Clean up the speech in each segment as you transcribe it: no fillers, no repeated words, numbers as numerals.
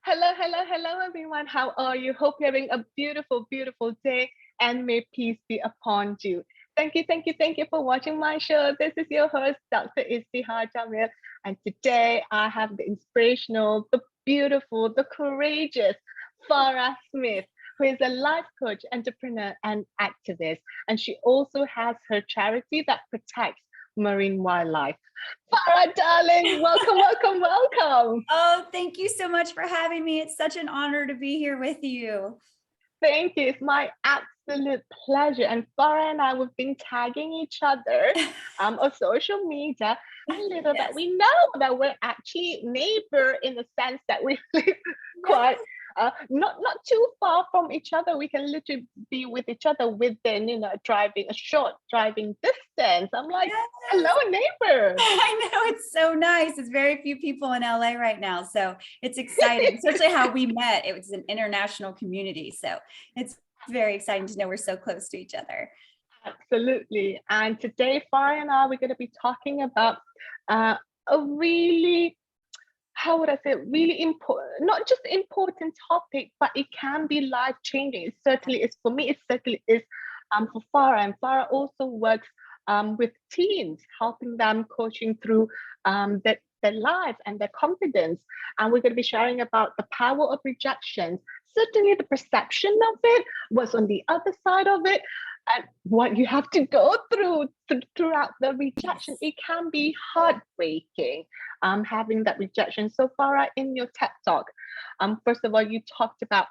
Hello, hello, hello, everyone. How are you? Hope you're having a beautiful, beautiful day, and may peace be upon you. Thank you for watching my show. This is your host, Dr. Istihar Jamil, and today I have the inspirational, the beautiful, the courageous Farrah Smith, who is a life coach, entrepreneur, and activist. And she also has her charity that protects marine wildlife. Farrah, darling, welcome, welcome, welcome. Oh, thank you so much for having me. It's such an honor to be here with you. Thank you. It's my absolute pleasure. And Farrah and I, we've been tagging each other on social media a little bit. We know that we're actually neighbor in the sense that we live quite not too far from each other. We can literally be with each other within, a short driving distance. I'm like, hello, neighbor. I know, it's so nice. There's very few people in LA right now, so it's exciting, especially how we met. It was an international community, so it's very exciting to know we're so close to each other. Absolutely. And today, Farrah and I, we're going to be talking about a really, how would I say, really important, not just important topic, but it can be life-changing. It certainly is for me. It certainly is for Farrah. And Farrah also works with teens, helping them coaching through their life and their confidence. And we're going to be sharing about the power of rejection. Certainly the perception of it, what's on the other side of it, and what you have to go through throughout the rejection. It can be heartbreaking having that rejection. So Farrah, in your TED Talk, first of all, you talked about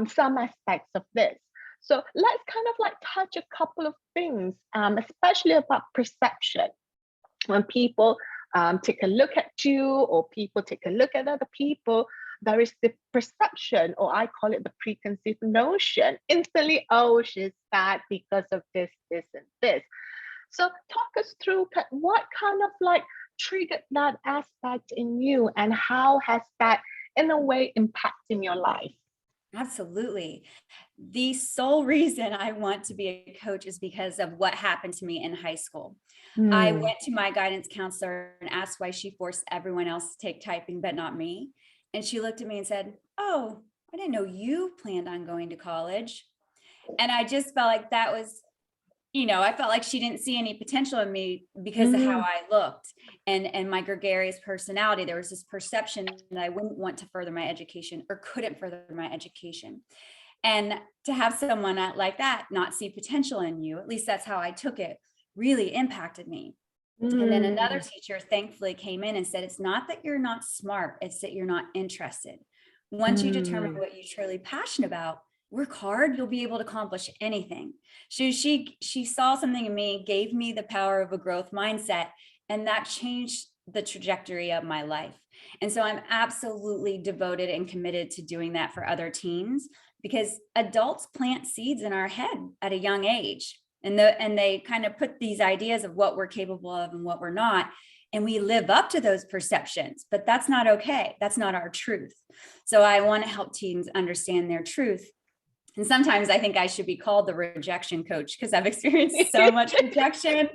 some aspects of this. So let's kind of like touch a couple of things, especially about perception. When people take a look at you or people take a look at other people, there is the perception, or I call it the preconceived notion, instantly, oh, she's bad because of this, this, and this. So talk us through what kind of like triggered that aspect in you, and how has that in a way impacted your life? Absolutely. The sole reason I want to be a coach is because of what happened to me in high school. I went to my guidance counselor and asked why she forced everyone else to take typing, but not me. And she looked at me and said, "Oh, I didn't know you planned on going to college." And I just felt like that was, I felt like she didn't see any potential in me because of how I looked and my gregarious personality. There was this perception that I wouldn't want to further my education or couldn't further my education. And to have someone like that not see potential in you, at least that's how I took it, really impacted me. And then another teacher thankfully came in and said, it's not that you're not smart, it's that you're not interested. Once you determine what you're truly passionate about, work hard, you'll be able to accomplish anything. So she saw something in me, gave me the power of a growth mindset, and that changed the trajectory of my life. And so I'm absolutely devoted and committed to doing that for other teens, because adults plant seeds in our head at a young age. And they kind of put these ideas of what we're capable of and what we're not. And we live up to those perceptions, but that's not okay. That's not our truth. So I want to help teens understand their truth. And sometimes I think I should be called the rejection coach, because I've experienced so much rejection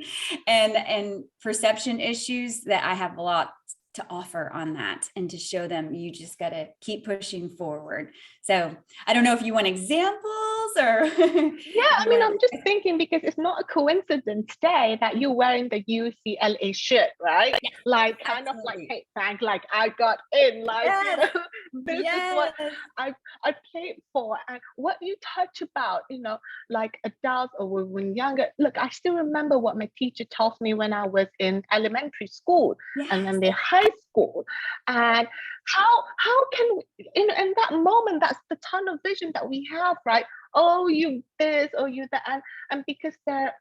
and perception issues that I have a lot to offer on that, and to show them you just got to keep pushing forward. So I don't know if you want examples or. Yeah, I mean, I'm just thinking, because it's not a coincidence today that you're wearing the UCLA shirt, right? Yes, like kind absolutely. of like, hey, Frank, like I got in, like, Yes. This is what I played for. And what you touch about, like adults or when younger, look, I still remember what my teacher taught me when I was in elementary school and then the high school. And how can we, in that moment, that's the tunnel vision that we have, right? Oh, you this, or you that, and because they're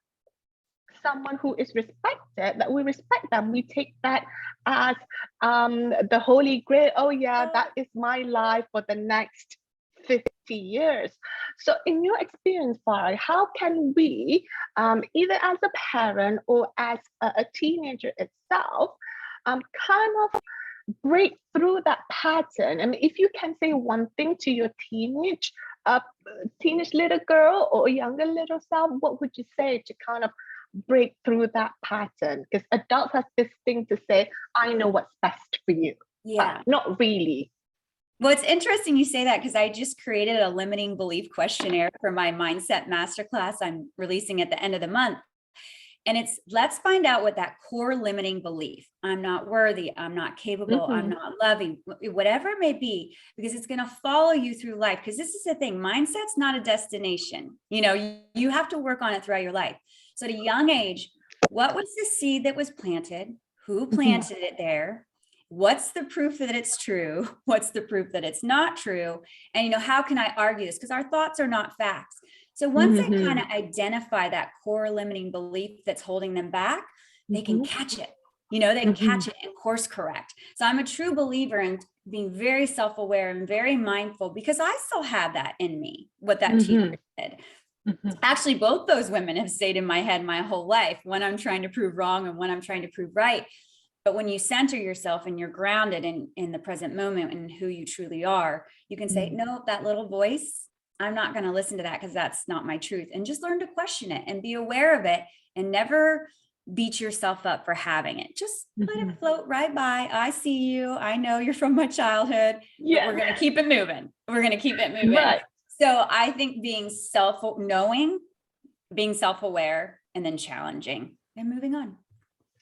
someone who is respected, that we respect them, we take that as the holy grail. Oh yeah, that is my life for the next 50 years. So in your experience, Farrah, how can we, either as a parent or as a teenager itself, kind of break through that pattern? I mean, if you can say one thing to your teenage little girl or younger little self, what would you say to kind of break through that pattern? Because adults have this thing to say, I know what's best for you. Yeah. Not really. Well, it's interesting you say that, because I just created a limiting belief questionnaire for my mindset masterclass I'm releasing at the end of the month. And it's, let's find out what that core limiting belief, I'm not worthy, I'm not capable, I'm not loving, whatever it may be, because it's going to follow you through life. Because this is the thing, mindset's not a destination. You have to work on it throughout your life. So at a young age, what was the seed that was planted? Who planted it there? What's the proof that it's true? What's the proof that it's not true? And, how can I argue this? Because our thoughts are not facts. So once I kind of identify that core limiting belief that's holding them back, they can catch it. They can catch it and course correct. So I'm a true believer in being very self-aware and very mindful, because I still have that in me, what that teacher did. Actually, both those women have stayed in my head my whole life, when I'm trying to prove wrong and when I'm trying to prove right. But when you center yourself and you're grounded in the present moment and who you truly are, you can say, no, that little voice, I'm not going to listen to that, because that's not my truth. And just learn to question it and be aware of it, and never beat yourself up for having it. Just let it float right by. I see you. I know you're from my childhood. Yeah. We're going to keep it moving. We're going to keep it moving. Right. So I think being self-knowing, being self-aware, and then challenging and moving on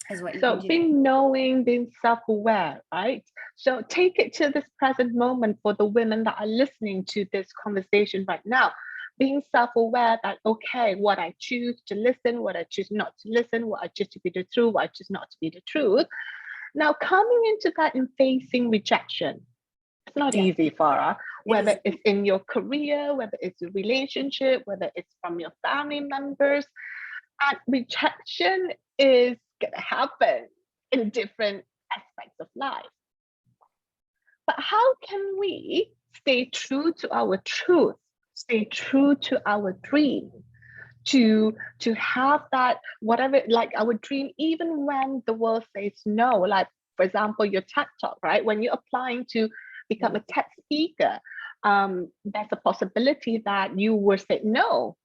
is what you can do. Being knowing, being self-aware, right? So take it to this present moment for the women that are listening to this conversation right now. Being self-aware that, okay, what I choose to listen, what I choose not to listen, what I choose to be the truth, what I choose not to be the truth. Now, coming into that and facing rejection, it's not easy, Farrah, whether it's in your career, whether it's a relationship, whether it's from your family members. And rejection is going to happen in different aspects of life. But how can we stay true to our truth, stay true to our dream, to have that, whatever, like our dream, even when the world says no? Like, for example, your TED Talk, right? When you're applying to become a TED speaker, there's a possibility that you will say no,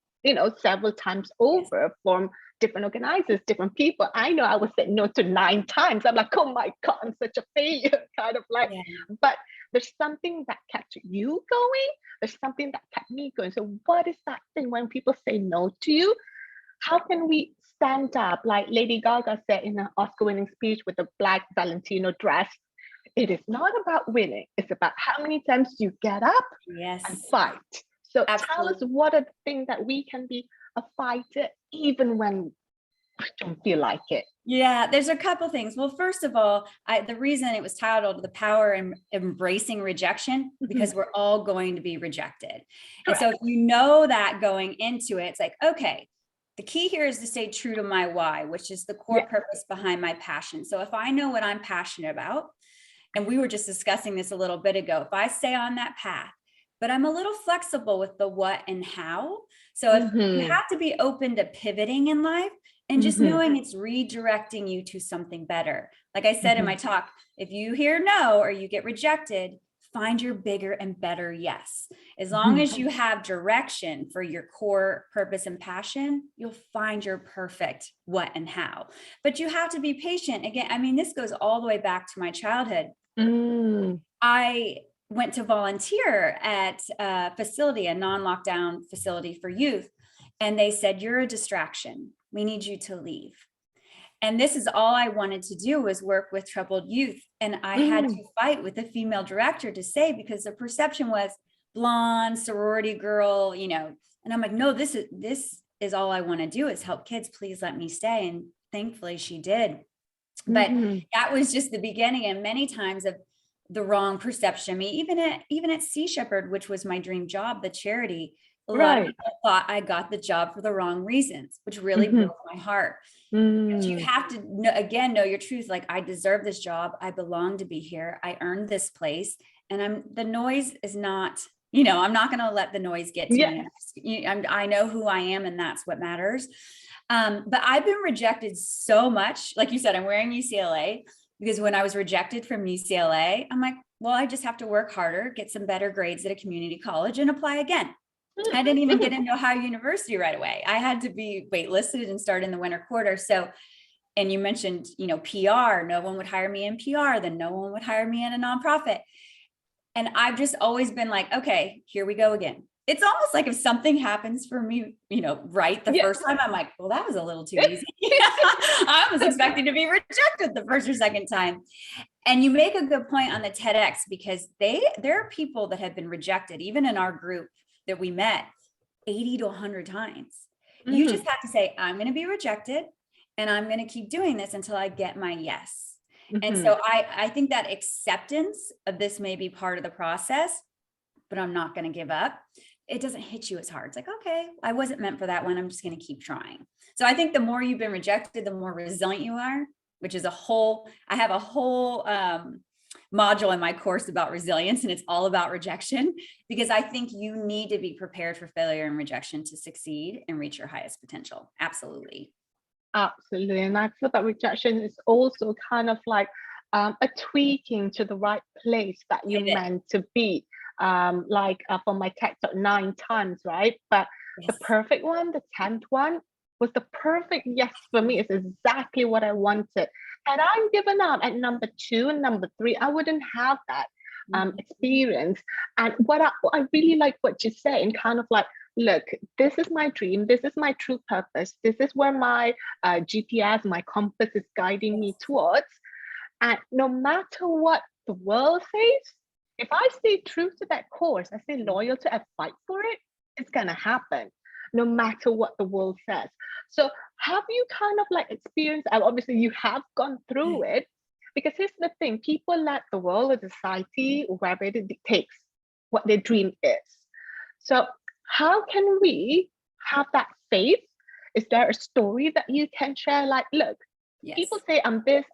several times over from different organizers, different people. I know I was said no to 9 times. I'm like, oh my God, I'm such a failure, kind of like. Yeah. But there's something that kept you going. There's something that kept me going. So what is that thing when people say no to you? How can we stand up? Like Lady Gaga said in an Oscar-winning speech with a black Valentino dress, it is not about winning. It's about how many times you get up and fight. So tell us, what are the things that we can be a fighter even when I don't feel like it? Yeah, there's a couple things. Well, first of all, the reason it was titled The Power in Embracing Rejection, because we're all going to be rejected. And so if you know that going into it, it's like, okay, the key here is to stay true to my why, which is the core purpose behind my passion. So if I know what I'm passionate about, and we were just discussing this a little bit ago, if I stay on that path, but I'm a little flexible with the what and how. So if you have to be open to pivoting in life, and just knowing it's redirecting you to something better. Like I said in my talk, if you hear no or you get rejected, find your bigger and better yes. As long as you have direction for your core purpose and passion, you'll find your perfect what and how. But you have to be patient. Again, I mean, this goes all the way back to my childhood. I went to volunteer at a facility, a non-lockdown facility for youth. And they said, you're a distraction. We need you to leave. And this is all I wanted to do, was work with troubled youth. And I had to fight with the female director to say, because the perception was blonde, sorority girl, and I'm like, no, this is all I want to do, is help kids. Please let me stay. And thankfully she did. But that was just the beginning, and many times of the wrong perception. I mean, even at Sea Shepherd, which was my dream job, the charity, a lot of people thought I got the job for the wrong reasons, which really broke my heart. But you have to know your truth. Like, I deserve this job. I belong to be here. I earned this place. And the noise is not, I'm not going to let the noise get to me. I know who I am, and that's what matters. But I've been rejected so much. Like you said, I'm wearing UCLA, because when I was rejected from UCLA, I'm like, well, I just have to work harder, get some better grades at a community college, and apply again. I didn't even get into Ohio University right away. I had to be waitlisted and start in the winter quarter. So And you mentioned, PR, no one would hire me in PR, then no one would hire me in a nonprofit. And I've just always been like, okay, here we go again. It's almost like if something happens for me, right the first time, I'm like, well, that was a little too easy. I was expecting to be rejected the first or second time. And you make a good point on the TEDx, because there are people that have been rejected, even in our group that we met, 80 to 100 times. Mm-hmm. You just have to say, I'm going to be rejected and I'm going to keep doing this until I get my yes. Mm-hmm. And so I think that acceptance of this may be part of the process, but I'm not going to give up. It doesn't hit you as hard. It's like, okay, I wasn't meant for that one. I'm just going to keep trying. So I think the more you've been rejected, the more resilient you are, which is I have a whole module in my course about resilience, and it's all about rejection, because I think you need to be prepared for failure and rejection to succeed and reach your highest potential. Absolutely. Absolutely. And I feel that rejection is also kind of like a tweaking to the right place that you're meant to be. For my TED Talk 9 times, right? But the perfect one, the 10th one, was the perfect yes for me. It's exactly what I wanted. Had I given up at number 2 and number 3, I wouldn't have that experience. And what I really like what you say, and kind of like, look, this is my dream. This is my true purpose. This is where my GPS, my compass is guiding me towards. And no matter what the world says, if I stay true to that course, I stay loyal to it, fight for it, it's going to happen, no matter what the world says. So have you kind of like experienced, obviously you have gone through it, because here's the thing, people let the world or society or wherever it dictates what their dream is. So how can we have that faith? Is there a story that you can share? Like, look, people say, I'm this,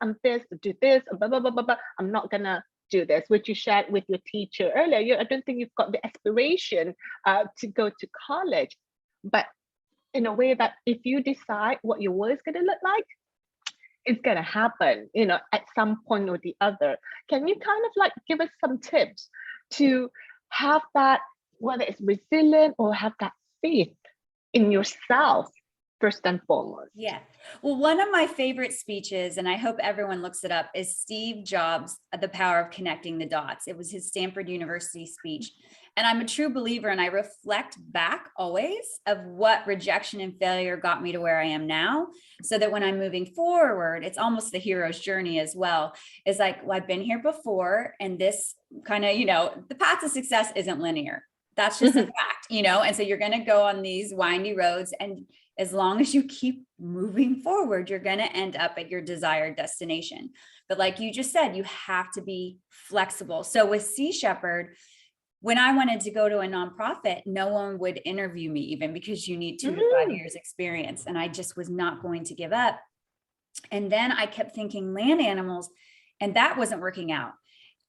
do this, blah, blah, blah, blah, blah. I'm not going to do this, which you shared with your teacher earlier. I don't think you've got the aspiration to go to college, but in a way that if you decide what your world is going to look like, it's going to happen, at some point or the other. Can you kind of like give us some tips to have that, whether it's resilient or have that faith in yourself first and foremost? Yeah. Well, one of my favorite speeches, and I hope everyone looks it up, is Steve Jobs' The Power of Connecting the Dots. It was his Stanford University speech. And I'm a true believer, and I reflect back always of what rejection and failure got me to where I am now, so that when I'm moving forward, it's almost the hero's journey as well. It's like, well, I've been here before, and this kind of, the path to success isn't linear. That's just a fact, and so you're going to go on these windy roads, and as long as you keep moving forward, you're going to end up at your desired destination. But like you just said, you have to be flexible. So with Sea Shepherd, when I wanted to go to a nonprofit, no one would interview me, even because you need 2 to 5 years experience. And I just was not going to give up. And then I kept thinking land animals, and that wasn't working out.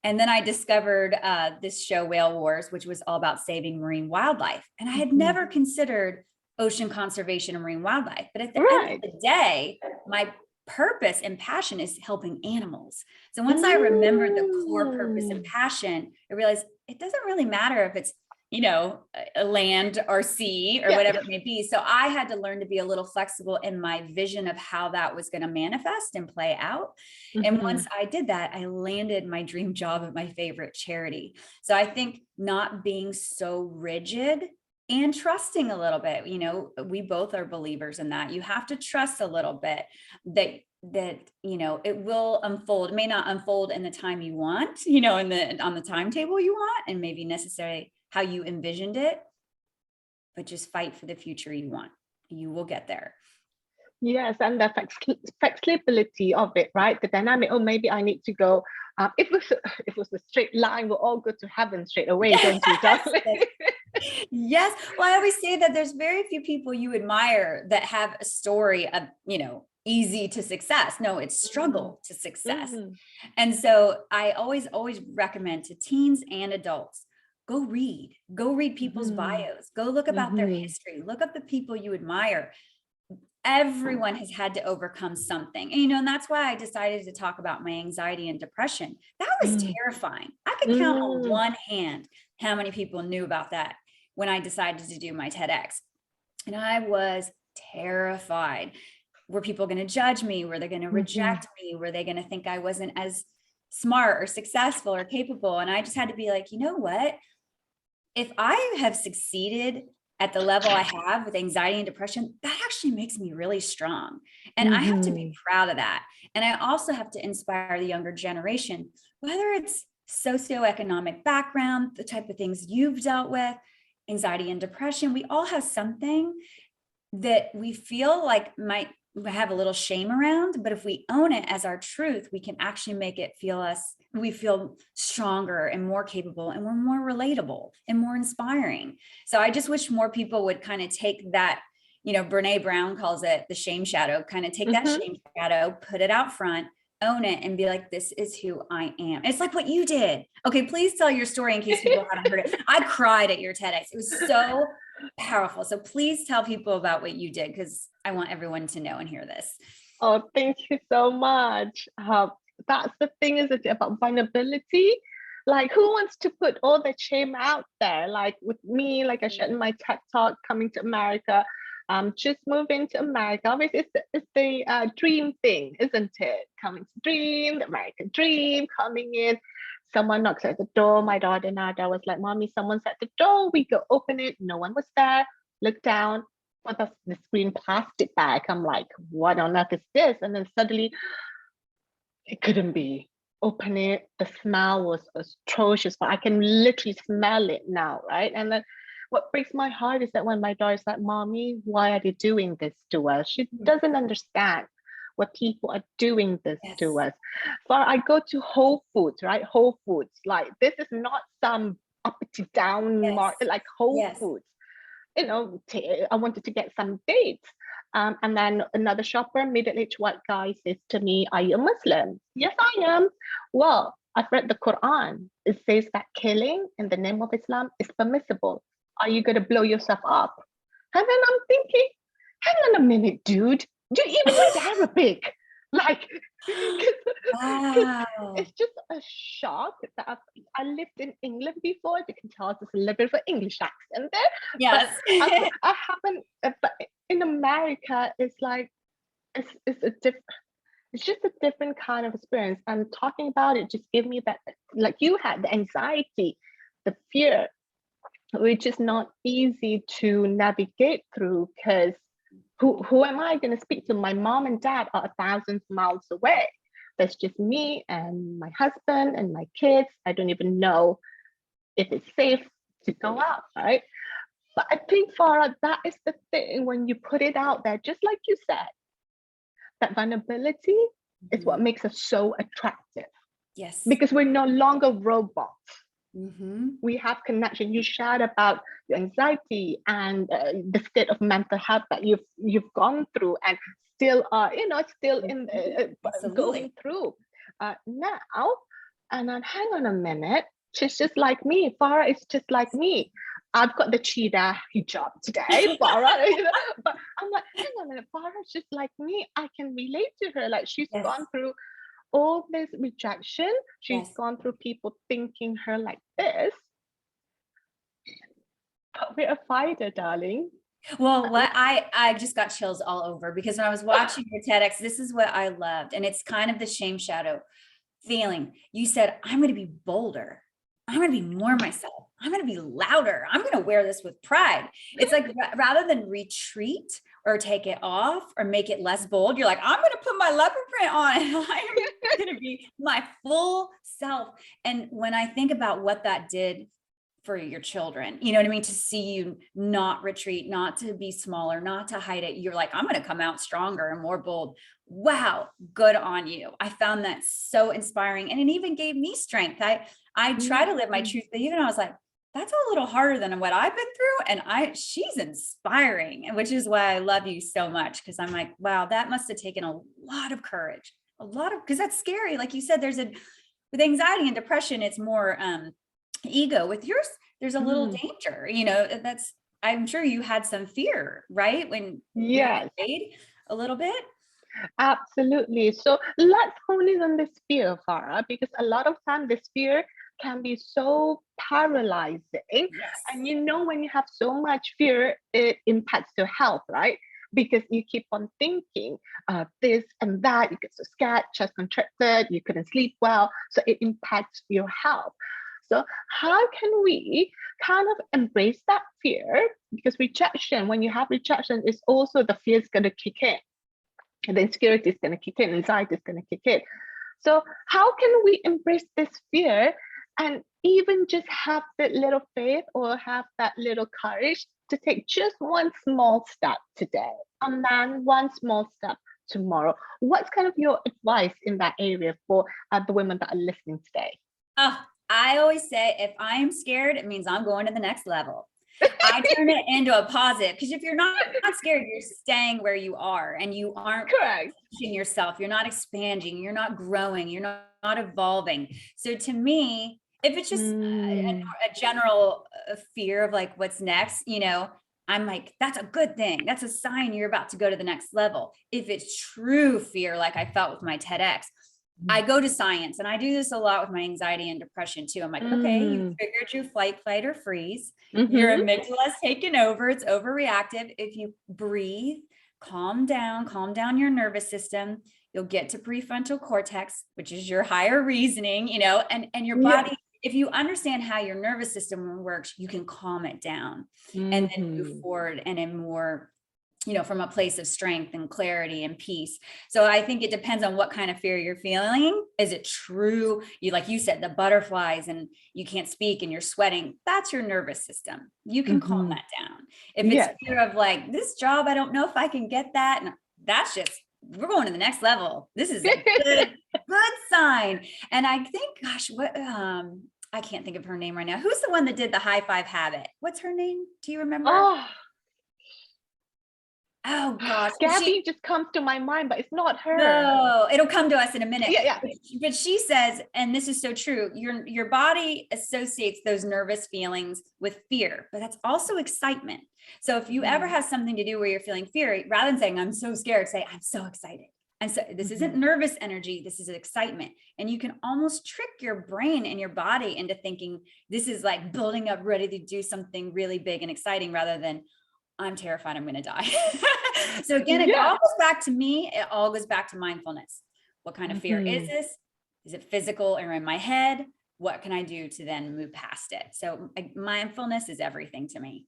And then I discovered this show, Whale Wars, which was all about saving marine wildlife. And I had never considered ocean conservation and marine wildlife. But at the end of the day, my purpose and passion is helping animals. So once I remembered the core purpose and passion, I realized it doesn't really matter if it's, a land or sea or whatever it may be. So I had to learn to be a little flexible in my vision of how that was going to manifest and play out. And once I did that, I landed my dream job at my favorite charity. So I think not being so rigid and trusting a little bit, we both are believers in that. You have to trust a little bit that it will unfold. It may not unfold in the time you want, on the timetable you want, and maybe necessarily how you envisioned it, but just fight for the future you want. You will get there. Yes, and the flexibility of it, right? The dynamic. Oh, maybe I need to go. If it was a straight line, we'll all go to heaven straight away, don't we, darling? Yes. Well, I always say that there's very few people you admire that have a story of, easy to success. No, it's struggle to success. And so I always recommend to teens and adults, go read people's bios, go look about their history, look up the people you admire. Everyone has had to overcome something. And that's why I decided to talk about my anxiety and depression. That was terrifying. I could count on one hand how many people knew about that when I decided to do my TEDx. And I was terrified. were people going to judge me? Were they going to reject me? Were they going to think I wasn't as smart or successful or capable? And I just had to be like, you know what? If I have succeeded at the level I have with anxiety and depression, that actually makes me really strong. And I have to be proud of that. And I also have to inspire the younger generation, whether it's socioeconomic background, the type of things you've dealt with, anxiety and depression. We all have something that we feel like might have a little shame around, but if we own it as our truth, we can actually make it we feel stronger and more capable, and we're more relatable and more inspiring. So I just wish more people would kind of take that, Brene Brown calls it the shame shadow, kind of take that shame shadow, put it out front, own it, and be like, this is who I am. It's like what you did. Okay, please tell your story in case people haven't heard it. I cried at your TEDx. It was so powerful. So please tell people about what you did, because I want everyone to know and hear this. Oh, thank you so much. That's the thing, is it, about vulnerability? Like, who wants to put all the shame out there? Like with me, like I shared in my TED talk, coming to America, just moving to America. Obviously, it's the dream thing, isn't it? Coming to dream, the American dream, coming in. Someone knocks at the door. My daughter Nada was like, "Mommy, someone's at the door." We go open it. No one was there. Look down. What the green plastic bag? I'm like, what on earth is this? And then suddenly, it couldn't be. Open it. The smell was atrocious, but I can literally smell it now, right? And then what breaks my heart is that when my daughter's like, "Mommy, why are they doing this to us?" She doesn't understand what people are doing this to us. So I go to Whole Foods, right? Whole Foods, like this is not some uppity down market, like Whole Foods. I wanted to get some dates. And then another shopper, middle-aged white guy, says to me, "Are you a Muslim?" "Yes, I am." "Well, I've read the Quran. It says that killing in the name of Islam is permissible. Are you going to blow yourself up?" And then I'm thinking, hang on a minute, dude. Do you even read Arabic? Like, wow. It's just a shock that I lived in England before. You can tell there's a little bit of an English accent there. Yes. But I haven't, but in America, it's like, it's just a different kind of experience. And talking about it just give me that, like you had, the anxiety, the fear, which is not easy to navigate through, because who am I going to speak to? My mom and dad are 1,000 miles away. There's just me and my husband and my kids. I don't even know if it's safe to go out, right? But I think, Farrah, that is the thing when you put it out there, just like you said, that vulnerability is what makes us so attractive. Yes. Because we're no longer robots. We have connection. You shared about your anxiety and the state of mental health that you've gone through and still are, still in going through now. And then hang on a minute, she's just like me. Farrah is just like me. I've got the cheetah hijab today, Farrah. But I'm like, hang on a minute, Farrah's just like me. I can relate to her. Like she's gone through all this rejection. She's gone through people thinking her like this. But we're a fighter, darling. Well, what I just got chills all over, because when I was watching your TEDx, this is what I loved. And it's kind of the shame shadow feeling. You said, I'm going to be bolder. I'm going to be more myself. I'm going to be louder. I'm going to wear this with pride. It's like, rather than retreat or take it off or make it less bold, you're like, I'm going to put my leopard print on. I'm going to be my full self. And when I think about what that did for your children, you know what I mean? To see you not retreat, not to be smaller, not to hide it. You're like, I'm going to come out stronger and more bold. Wow. Good on you. I found that so inspiring. And it even gave me strength. I try to live my truth, but even I was like, that's a little harder than what I've been through. And she's inspiring, and which is why I love you so much. Cause I'm like, wow, that must've taken a lot of courage, cause that's scary. Like you said, with anxiety and depression, it's more, ego. With yours, there's a little danger, I'm sure you had some fear, right? When you prayed a little bit. Absolutely. So let's hone in on this fear, Farrah, because a lot of time this fear can be so paralyzing. And when you have so much fear, it impacts your health, right? because you keep on thinking this and that. You get so scared, chest contracted, you couldn't sleep well. So it impacts your health. So how can we kind of embrace that fear? Because rejection, when you have rejection, is also the fear is going to kick in. And the insecurity is going to kick in, anxiety is going to kick in. So how can we embrace this fear and even just have that little faith or have that little courage to take just one small step today and then one small step tomorrow? What's kind of your advice in that area for the women that are listening today? Oh, I always say, if I am scared, it means I'm going to the next level. I turn it into a positive, because if you're not scared, you're staying where you are and you aren't pushing yourself. You're not expanding. You're not growing. You're not evolving. So to me, if it's just a general fear of like what's next, you know, I'm like, that's a good thing. That's a sign you're about to go to the next level. If it's true fear, like I felt with my TEDx, I go to science, and I do this a lot with my anxiety and depression too. I'm like, okay, you figured your flight, fight, or freeze. Your amygdala is taken over. It's overreactive. If you breathe, calm down your nervous system, you'll get to prefrontal cortex, which is your higher reasoning, you know, and your body. If you understand how your nervous system works, you can calm it down and then move forward and in more, you know, from a place of strength and clarity and peace. So I think it depends on what kind of fear you're feeling. Is it true? You, like you said, the butterflies and you can't speak and you're sweating. That's your nervous system. You can calm that down. If it's fear of like, this job, I don't know if I can get that. And that's just, we're going to the next level. This is a good sign. And I think, gosh, what, I can't think of her name right now. Who's the one that did the high five habit? What's her name? Do you remember? Oh gosh, Gabby just comes to my mind, but it's not her. No, it'll come to us in a minute. Yeah. But she says, and this is so true, your body associates those nervous feelings with fear, but that's also excitement. So if you ever have something to do where you're feeling fear, rather than saying, I'm so scared, say, I'm so excited. And so this isn't nervous energy, this is excitement. And you can almost trick your brain and your body into thinking this is like building up, ready to do something really big and exciting, rather than I'm terrified I'm going to die. So again, it all goes back to me. It all goes back to mindfulness. What kind of fear is this? Is it physical or in my head? What can I do to then move past it? So mindfulness is everything to me.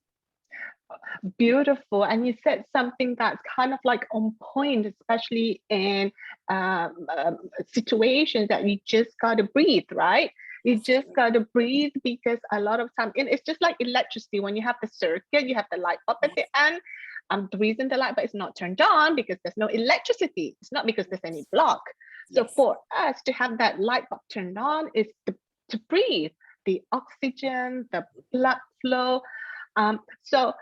Beautiful. And you said something that's kind of like on point, especially in situations that you just got to breathe, right? You just got to breathe, because a lot of time, and it's just like electricity. When you have the circuit, you have the light bulb at the end. The reason the light bulb is not turned on because there's no electricity. It's not because there's any block. So for us to have that light bulb turned on is to breathe, the oxygen, the blood flow. So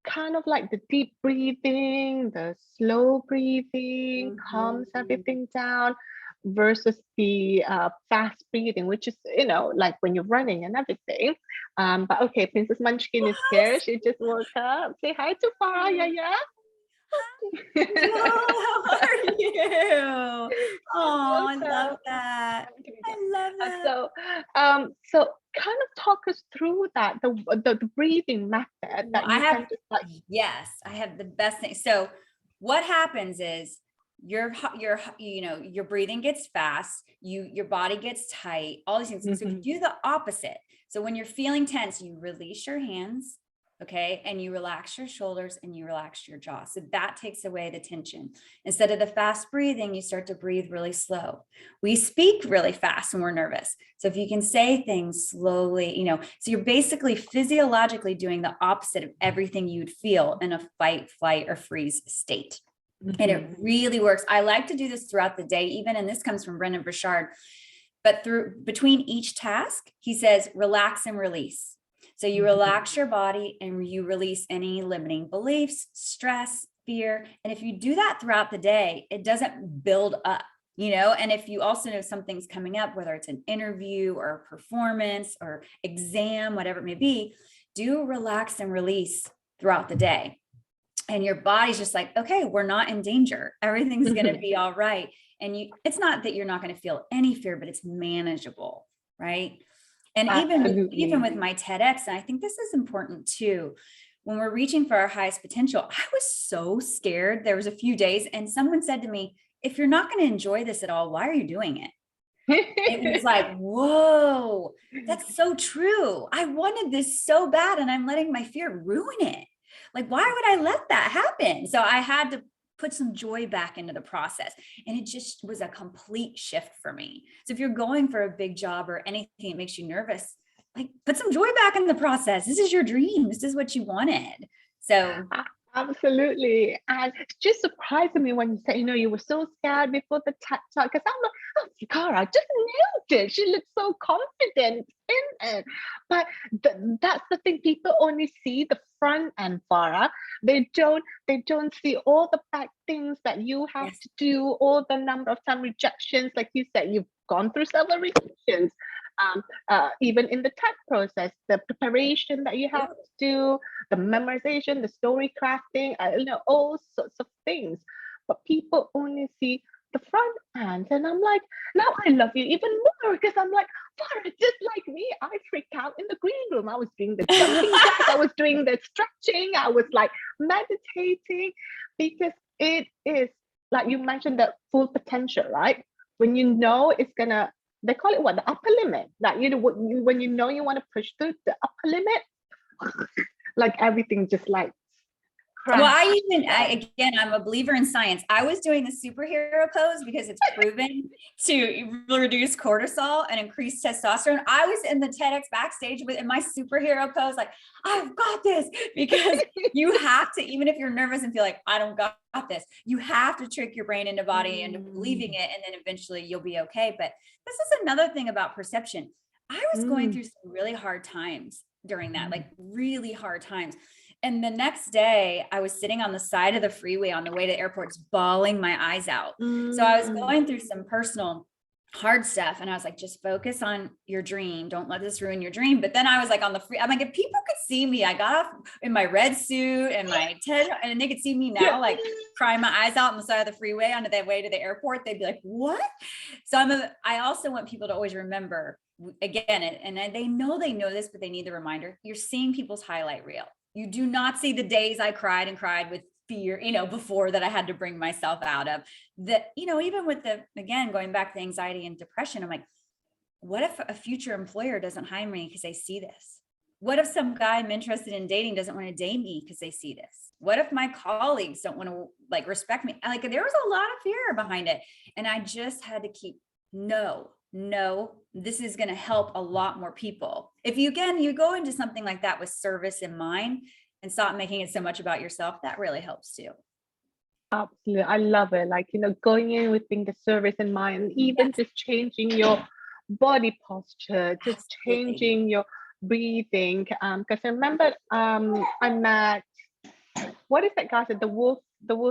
kind of like the deep breathing, the slow breathing calms everything down, versus the fast breathing, which is, you know, like when you're running and everything. But okay, Princess Munchkin is here. She just woke up. Say hi to Farrah. Yeah. Hello, how are you? Oh, I love that. I love that. So kind of talk us through that, the breathing method that I have the best thing. So what happens is your breathing gets fast, your body gets tight, all these things. So you do the opposite. So when you're feeling tense, you release your hands, okay, and you relax your shoulders and you relax your jaw. So that takes away the tension. Instead of the fast breathing, you start to breathe really slow. We speak really fast when we're nervous. So if you can say things slowly, you know, so you're basically physiologically doing the opposite of everything you'd feel in a fight, flight, or freeze state. And it really works. I like to do this throughout the day, even, and this comes from Brendon Burchard, but between each task, he says, relax and release. So you relax your body and you release any limiting beliefs, stress, fear. And if you do that throughout the day, it doesn't build up, you know. And if you also know something's coming up, whether it's an interview or a performance or exam, whatever it may be, do relax and release throughout the day. And your body's just like, okay, we're not in danger. Everything's going to be all right. And it's not that you're not going to feel any fear, but it's manageable, right? And even with my TEDx, and I think this is important too, when we're reaching for our highest potential, I was so scared. There was a few days and someone said to me, if you're not going to enjoy this at all, why are you doing it? It was like, whoa, that's so true. I wanted this so bad and I'm letting my fear ruin it. Like, why would I let that happen? So I had to put some joy back into the process. And it just was a complete shift for me. So if you're going for a big job or anything that makes you nervous, like put some joy back in the process. This is your dream. This is what you wanted. So absolutely. And it's just surprising me when you say, you were so scared before the TED Talk, because I'm like, oh, Farrah just nailed it. She looks so confident in it. But that's the thing. People only see the front end, Farrah. They don't see all the bad things that you have to do, all the number of time rejections. Like you said, you've gone through several rejections. Even in the TED process, the preparation that you have to do, the memorization, the story crafting, all sorts of things. But people only see the front end. And I'm like, now I love you even more, because I'm like, Farrah, just like me, I freaked out in the green room. I was doing the jumping jack, I was doing the stretching, I was like meditating, because it is, like you mentioned, the full potential, right? When you know it's gonna, they call it what, the upper limit. That when you know you want to push through the upper limit, like everything just like well, again, I'm a believer in science. I was doing the superhero pose because it's proven to reduce cortisol and increase testosterone. I was in the TEDx backstage in my superhero pose, like, I've got this, because you have to, even if you're nervous and feel like I don't got this, you have to trick your brain into body into believing it. And then eventually you'll be okay. But this is another thing about perception. I was going through some really hard times during that, like really hard times. And the next day I was sitting on the side of the freeway on the way to airports, bawling my eyes out. So I was going through some personal hard stuff. And I was like, just focus on your dream. Don't let this ruin your dream. But then I was like on the free, I'm like, if people could see me, I got off in my red suit and my TED, and they could see me now, like crying my eyes out on the side of the freeway on the way to the airport. They'd be like, what? So I also want people to always remember, again, and they know this, but they need the reminder. You're seeing people's highlight reel. You do not see the days I cried with fear, before, that I had to bring myself out of. That, even with again, going back to anxiety and depression, I'm like, what if a future employer doesn't hire me because they see this? What if some guy I'm interested in dating doesn't want to date me because they see this? What if my colleagues don't want to respect me? Like, there was a lot of fear behind it. And I just had to keep, no, this is going to help a lot more people. If you go into something like that with service in mind and stop making it so much about yourself, that really helps too. Absolutely. I love it. Going in with being the service in mind, and even just changing your body posture, just changing your breathing. Because I remember I met, what is that guy said, the Wolf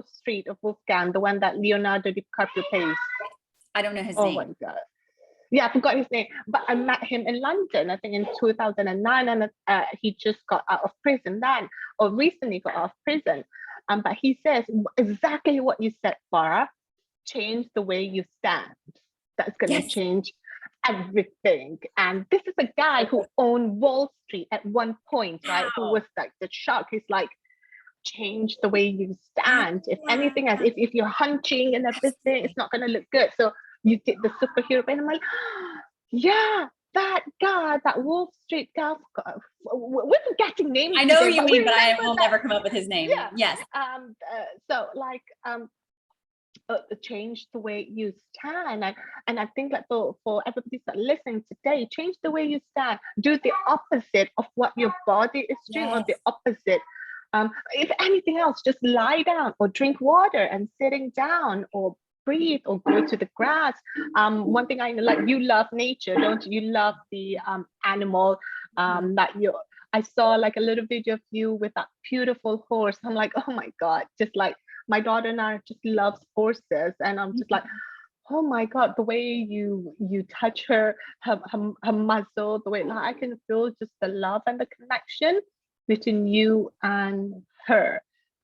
Street of Wolfgang, the one that Leonardo DiCaprio plays. I don't know his name. Oh my God. Yeah, I forgot his name, but I met him in London, I think in 2009, and he just got out of prison then, or recently got out of prison. But he says exactly what you said, Farrah. Change the way you stand. That's going to change everything. And this is a guy who owned Wall Street at one point, right? Who was like the shark. He's like, change the way you stand. If anything else, if you're hunching in a business, it's not going to look good. So you did the superhero, and I'm like, yeah, that guy, that Wall Street guy. We're forgetting names. I know you mean, but I will never come up with his name. Yeah. Yes. Change the way you stand, and I think that for everybody that's listening today, change the way you stand. Do the opposite of what your body is doing, or the opposite. If anything else, just lie down or drink water and sitting down, or breathe, or go to the grass. One thing I know, like, you love nature, don't you? You love the animal I saw like a little video of you with that beautiful horse. I'm like, oh my God, just like my daughter and I just loves horses, and I'm just like, oh my God, the way you touch her muzzle, the way, like, I can feel just the love and the connection between you and her,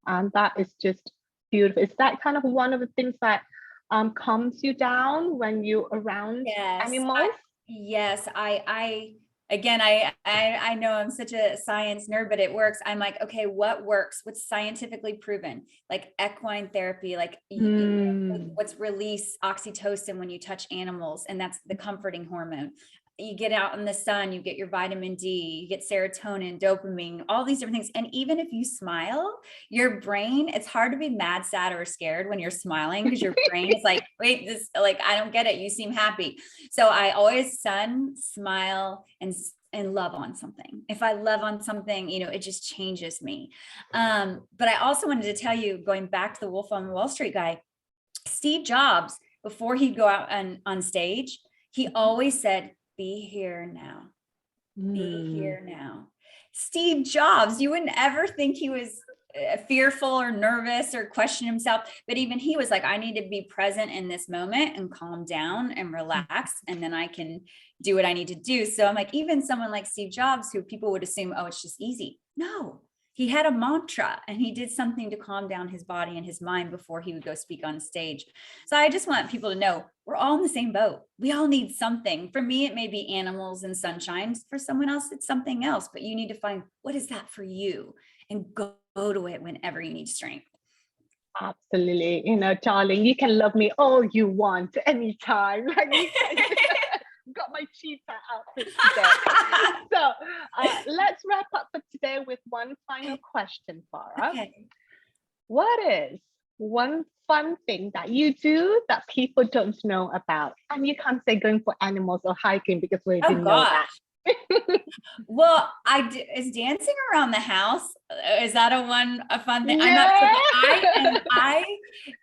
and that is just beautiful. Is that kind of one of the things that calms you down when you're around animals? Yes, I again, I know I'm such a science nerd, but it works. I'm like, okay, what works? What's scientifically proven? Like equine therapy, like what's release oxytocin when you touch animals, and that's the comforting hormone. You get out in the sun, you get your vitamin D, you get serotonin, dopamine, all these different things. And even if you smile, your brain, it's hard to be mad, sad, or scared when you're smiling, because your brain is like, wait, this, like, I don't get it. You seem happy. So I always smile, and love on something. If I love on something, it just changes me. But I also wanted to tell you, going back to the Wolf on Wall Street guy, Steve Jobs, before he'd go out on stage, he always said, be here now. Be here now. Steve Jobs, you wouldn't ever think he was fearful or nervous or question himself, but even he was like, I need to be present in this moment and calm down and relax, and then I can do what I need to do. So I'm like, even someone like Steve Jobs, who people would assume, oh, it's just easy. No, he had a mantra, and he did something to calm down his body and his mind before he would go speak on stage. So I just want people to know we're all in the same boat. We all need something. For me, it may be animals and sunshine. For someone else, it's something else, but you need to find what is that for you, and go to it whenever you need strength. Absolutely. Darling, you can love me all you want anytime. Like, got my cheetah outfit today. So let's wrap up for today with one final question, Farrah. Okay. What is one fun thing that you do that people don't know about? And you can't say going for animals or hiking, because we didn't know that. Well, is dancing around the house. Is that a fun thing? Yeah. I'm not sure. I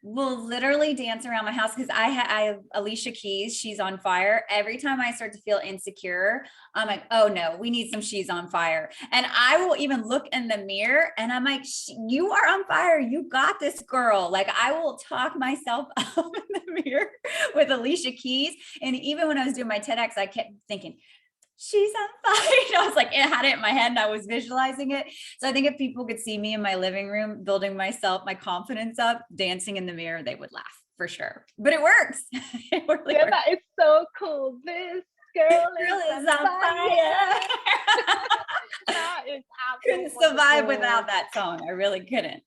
will literally dance around my house, because I have Alicia Keys. She's on fire. Every time I start to feel insecure, I'm like, oh no, we need some She's on Fire. And I will even look in the mirror and I'm like, you are on fire. You got this, girl. Like, I will talk myself up in the mirror with Alicia Keys. And even when I was doing my TEDx, I kept thinking, she's on fire. I was like, I had it in my head and I was visualizing it. So I think if people could see me in my living room, building my confidence up, dancing in the mirror, they would laugh for sure. But it works. It really works. That is so cool. This girl is on fire. That is absolutely couldn't survive without that song. I really couldn't.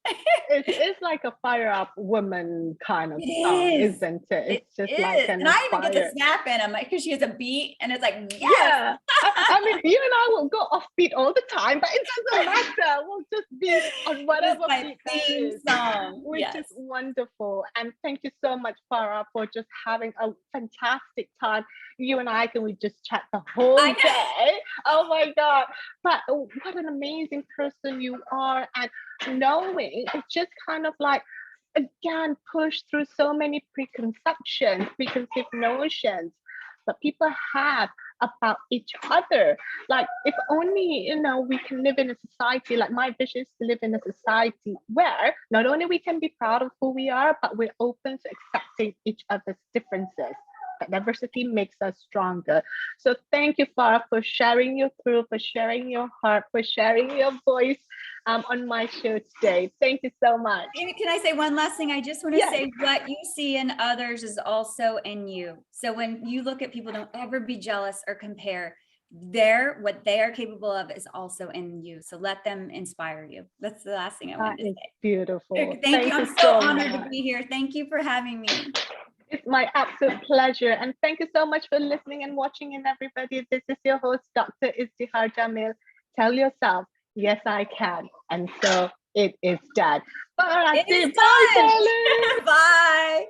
It's like a fire up woman kind of song, isn't it? It's just like an. And I even get to snap in. I'm like, because she has a beat, and it's like, yes. Yeah. I mean, you and I will go off beat all the time, but it doesn't matter. We'll just be on whatever beat theme song, which is wonderful. And thank you so much, Farrah, for just having a fantastic time. You and I can just chat the whole day. Oh my God. But what an amazing person you are. And knowing it's just kind of like, again, push through so many preconceived notions that people have about each other. Like, if only, we can live in a society, like my vision is to live in a society where not only we can be proud of who we are, but we're open to accepting each other's differences. That diversity makes us stronger. So thank you, Farrah, for sharing your truth, for sharing your heart, for sharing your voice on my show today. Thank you so much. Can I say one last thing? I just want to say what you see in others is also in you. So when you look at people, don't ever be jealous or compare. What they are capable of is also in you. So let them inspire you. That's the last thing I wanted to say. Beautiful. Thank you. I'm so honored to be here. Thank you for having me. It's my absolute pleasure. And thank you so much for listening and watching. And everybody, this is your host, Dr. Izdihar Jamil. Tell yourself, yes, I can. And so it is done. Bye. Bye. Bye.